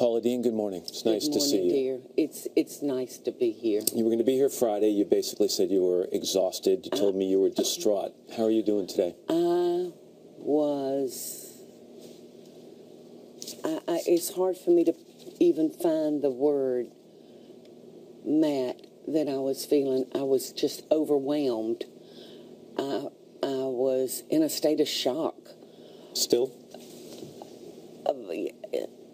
Paula Deen, good morning. It's nice to see you. Good morning, dear. It's nice to be here. You were going to be here Friday. You basically said you were exhausted. You told me you were distraught. How are you doing today? It's hard for me to even find the word, Matt, that I was feeling. I was just overwhelmed. I was in a state of shock. Still?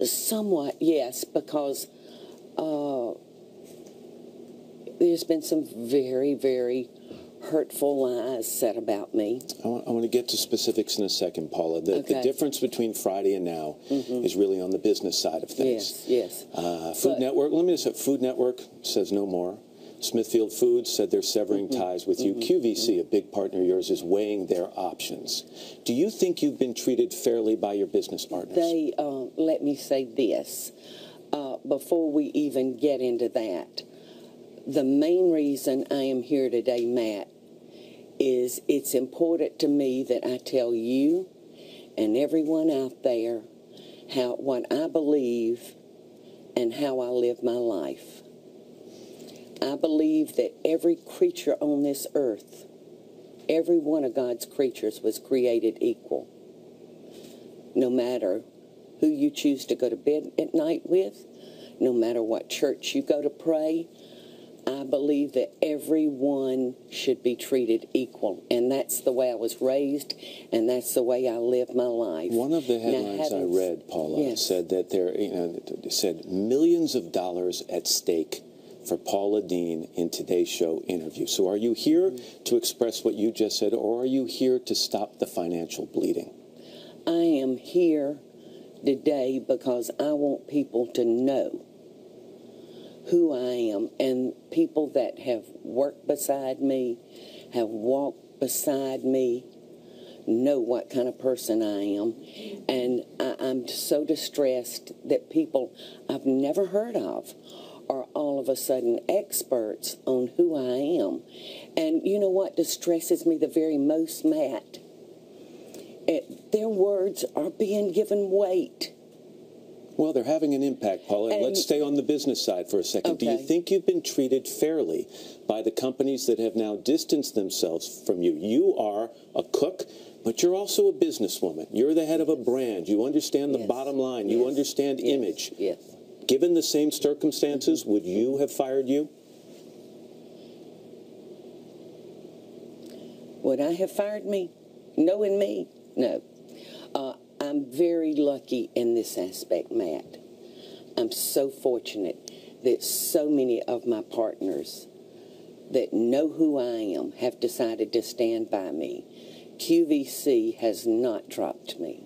Somewhat, yes, because there's been some very, very hurtful lies said about me. I want to get to specifics in a second, Paula. The difference between Friday and now is really on the business side of things. Yes. Food Network, let me just say, Food Network says no more. Smithfield Foods said they're severing ties with you. QVC, a big partner of yours, is weighing their options. Do you think you've been treated fairly by your business partners? They, let me say this, before we even get into that. The main reason I am here today, Matt, is it's important to me that I tell you and everyone out there what I believe and how I live my life. I believe that every creature on this earth, every one of God's creatures was created equal. No matter who you choose to go to bed at night with, no matter what church you go to pray, I believe that everyone should be treated equal. And that's the way I was raised, and that's the way I live my life. One of the headlines I read, Paula, said that there, said millions of dollars at stake for Paula Deen in today's show interview. So are you here to express what you just said, or are you here to stop the financial bleeding? I am here today because I want people to know who I am, and people that have worked beside me, have walked beside me, know what kind of person I am. And I'm so distressed that people I've never heard of are all of a sudden experts on who I am. And you know what distresses me the very most, Matt? Their words are being given weight. Well, they're having an impact, Paula. And let's stay on the business side for a second. Do you think you've been treated fairly by the companies that have now distanced themselves from you? You are a cook, but you're also a businesswoman. You're the head of a brand. You understand the bottom line. You understand image. Yes. Given the same circumstances, would you have fired you? Would I have fired me? Knowing me? No. I'm very lucky in this aspect, Matt. I'm so fortunate that so many of my partners that know who I am have decided to stand by me. QVC has not dropped me.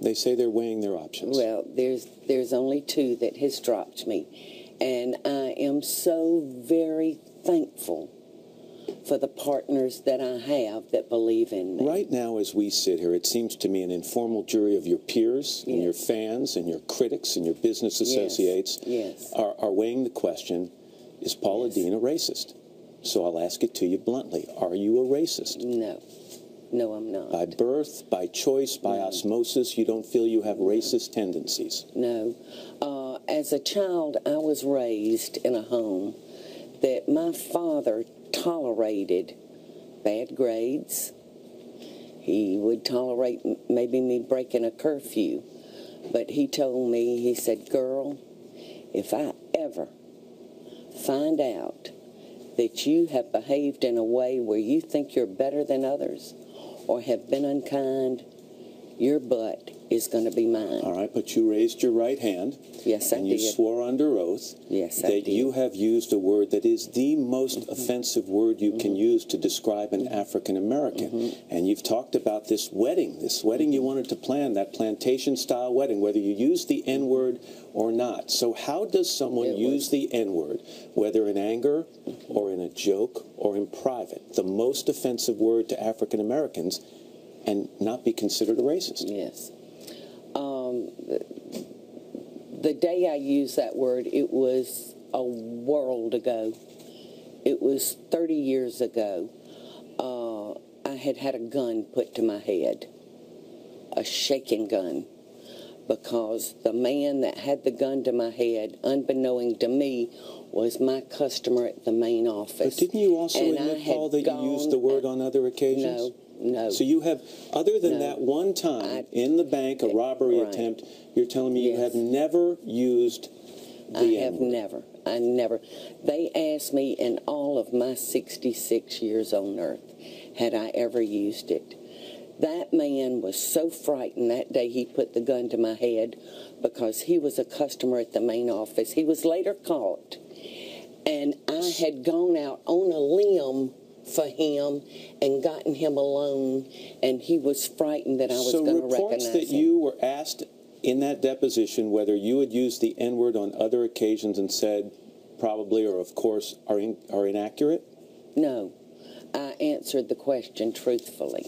They say they're weighing their options. Well, there's only two that has dropped me. And I am so very thankful for the partners that I have that believe in me. Right now, as we sit here, it seems to me an informal jury of your peers and your fans and your critics and your business associates are weighing the question, is Paula Deen a racist? So I'll ask it to you bluntly. Are you a racist? No. No, I'm not. By birth, by choice, by osmosis, you don't feel you have racist tendencies? No. As a child, I was raised in a home that my father tolerated bad grades. He would tolerate maybe me breaking a curfew. But he told me, he said, girl, if I ever find out that you have behaved in a way where you think you're better than others or have been unkind, your butt is going to be mine. All right, but you raised your right hand. Yes, I did. And you swore under oath that you have used a word that is the most offensive word you can use to describe an African American. And you've talked about this wedding you wanted to plan, that plantation-style wedding, whether you use the N-word or not. So how does someone use the N-word, whether in anger or in a joke or in private, the most offensive word to African Americans, and not be considered a racist? Yes. The day I used that word, it was a world ago. It was 30 years ago. I had had a gun put to my head, a shaking gun, because the man that had the gun to my head, unbeknown to me, was my customer at the main office. But didn't you also admit, Paul, that you used the word on other occasions? No. So you have, other than that one time in the bank, a robbery attempt, you're telling me you have never used the N-word? I never. They asked me in all of my 66 years on earth, had I ever used it. That man was so frightened that day he put the gun to my head because he was a customer at the main office. He was later caught. And I had gone out on a limb for him and gotten him alone, and he was frightened that I was going to recognize him. So reports that you were asked in that deposition whether you had used the N-word on other occasions and said probably or of course are inaccurate? No. I answered the question truthfully.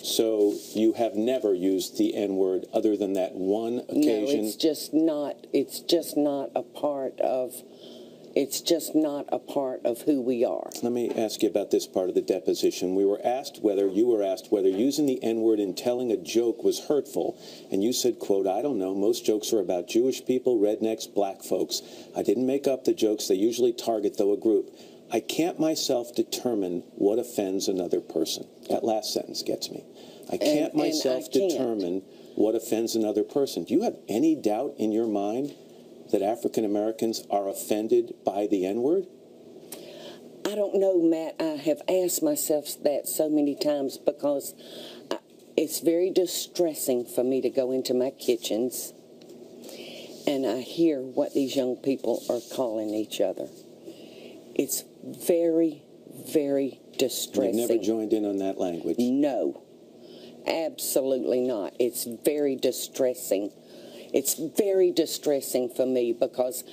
So you have never used the N-word other than that one occasion? No, it's just not a part of who we are. Let me ask you about this part of the deposition. You were asked whether using the N-word in telling a joke was hurtful, and you said, quote, "I don't know, most jokes are about Jewish people, rednecks, black folks. I didn't make up the jokes. They usually target, though, a group. I can't myself determine what offends another person." That last sentence gets me. I can't myself determine what offends another person. Do you have any doubt in your mind that African Americans are offended by the N-word? I don't know, Matt. I have asked myself that so many times because it's very distressing for me to go into my kitchens and I hear what these young people are calling each other. It's very, very distressing. You've never joined in on that language? No, absolutely not. It's very distressing. It's very distressing for me because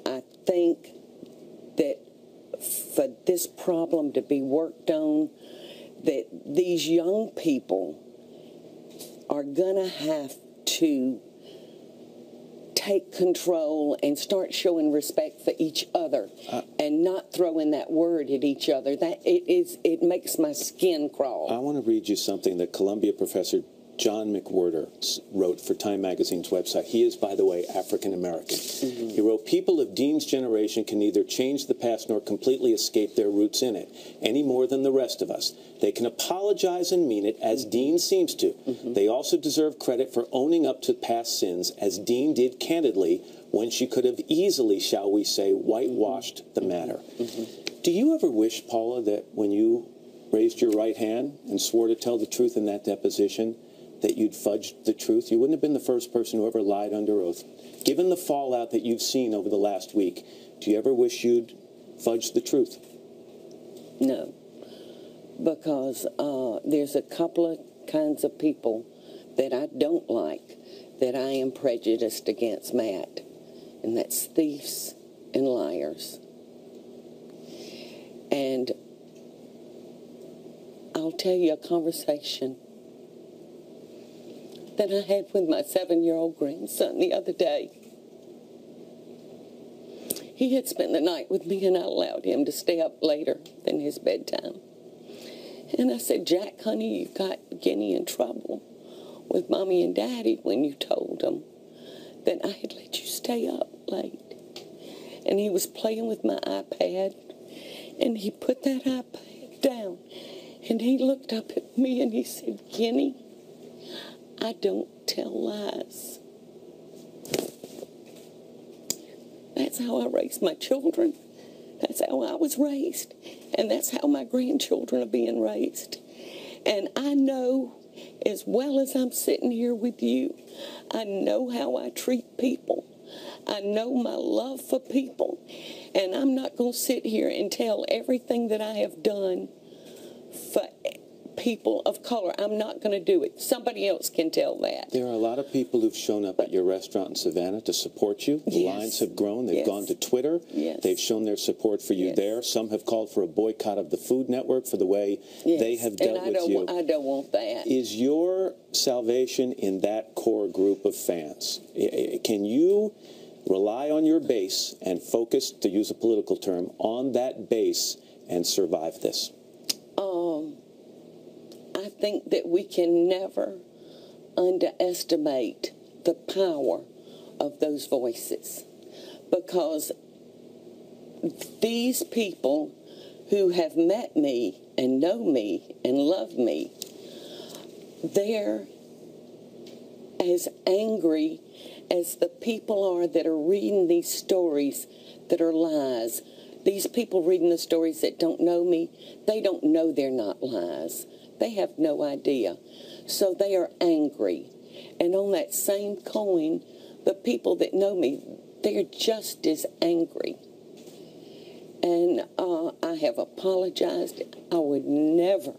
I think that for this problem to be worked on, that these young people are going to have to take control and start showing respect for each other and not throwing that word at each other. It makes my skin crawl. I want to read you something that Columbia professor John McWhorter wrote for Time Magazine's website. He is, by the way, African American. Mm-hmm. He wrote, "People of Dean's generation can neither change the past nor completely escape their roots in it, any more than the rest of us. They can apologize and mean it, as Dean seems to. Mm-hmm. They also deserve credit for owning up to past sins, as Dean did candidly, when she could have easily, shall we say, whitewashed the matter." Mm-hmm. Do you ever wish, Paula, that when you raised your right hand and swore to tell the truth in that deposition, that you'd fudged the truth? You wouldn't have been the first person who ever lied under oath. Given the fallout that you've seen over the last week, do you ever wish you'd fudged the truth? No, because there's a couple of kinds of people that I don't like, that I am prejudiced against, Matt, and that's thieves and liars. And I'll tell you a conversation that I had with my 7-year-old grandson the other day. He had spent the night with me and I allowed him to stay up later than his bedtime. And I said, "Jack, honey, you got Guinea in trouble with Mommy and Daddy when you told them that I had let you stay up late." And he was playing with my iPad and he put that iPad down and he looked up at me and he said, "Guinea, I don't tell lies." That's how I raised my children. That's how I was raised. And that's how my grandchildren are being raised. And I know, as well as I'm sitting here with you, I know how I treat people. I know my love for people. And I'm not going to sit here and tell everything that I have done for people of color. I'm not going to do it. Somebody else can tell that. There are a lot of people who've shown up at your restaurant in Savannah to support you. The lines have grown. They've gone to Twitter. They've shown their support for you there. Some have called for a boycott of the Food Network for the way they have dealt with you. I don't want that. Is your salvation in that core group of fans? Can you rely on your base and focus, to use a political term, on that base and survive this? I think that we can never underestimate the power of those voices, because these people who have met me and know me and love me, they're as angry as the people are that are reading these stories that are lies. These people reading the stories that don't know me, they don't know they're not lies. They have no idea. So they are angry. And on that same coin, the people that know me, they're just as angry. And I have apologized. I would never,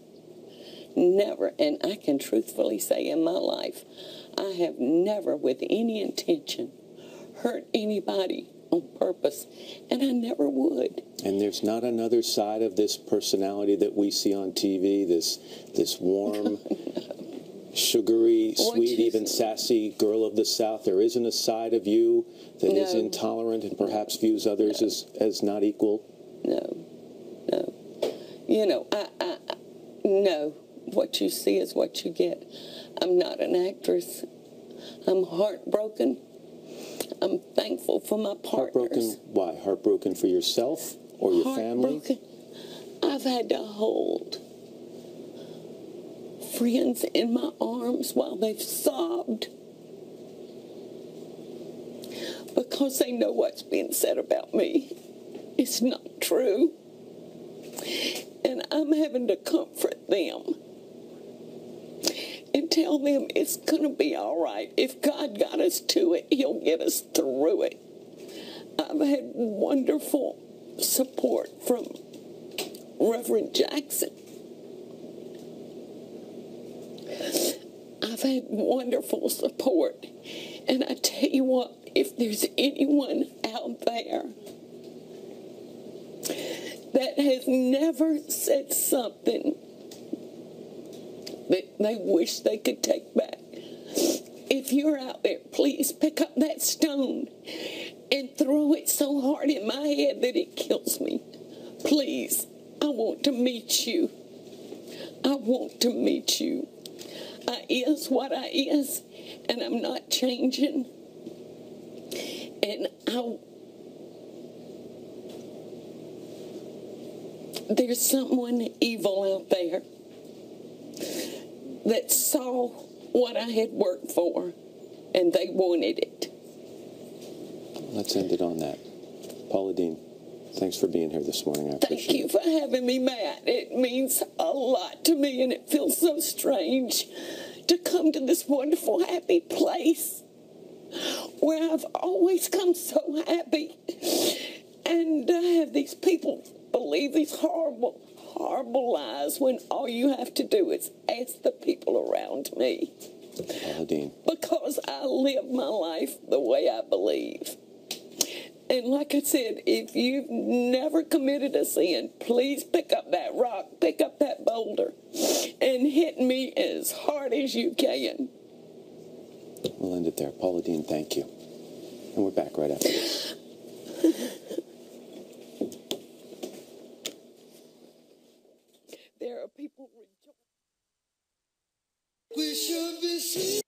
and I can truthfully say in my life, I have never with any intention hurt anybody on purpose, and I never would. And there's not another side of this personality that we see on TV, this warm, sugary, sweet, even sassy girl of the South. There isn't a side of you that is intolerant and perhaps views others as not equal? No. You know, no. What you see is what you get. I'm not an actress. I'm heartbroken. I'm thankful for my partners. Heartbroken? Why? Heartbroken for yourself or your family? I've had to hold friends in my arms while they've sobbed because they know what's being said about me. It's not true. And I'm having to comfort them and tell them it's going to be all right. If God got us to it, He'll get us through it. I've had wonderful support from Reverend Jackson. I've had wonderful support. And I tell you what, if there's anyone out there that has never said something that they wish they could take back, if you're out there, please pick up that stone and throw it so hard in my head that it kills me. Please, I want to meet you. I want to meet you. I is what I is, and I'm not changing. And there's someone evil out there that saw what I had worked for, and they wanted it. Let's end it on that. Paula Deen, thanks for being here this morning. I appreciate it. Thank you for having me, Matt. It means a lot to me, and it feels so strange to come to this wonderful, happy place where I've always come so happy, and to have these people believe these horrible, horrible lies when all you have to do is ask the people around me. Paula Deen. Because I live my life the way I believe. And like I said, if you've never committed a sin, please pick up that rock, pick up that boulder, and hit me as hard as you can. We'll end it there. Paula Deen, thank you. And we're back right after this. There are people rejoicing. We should be seen.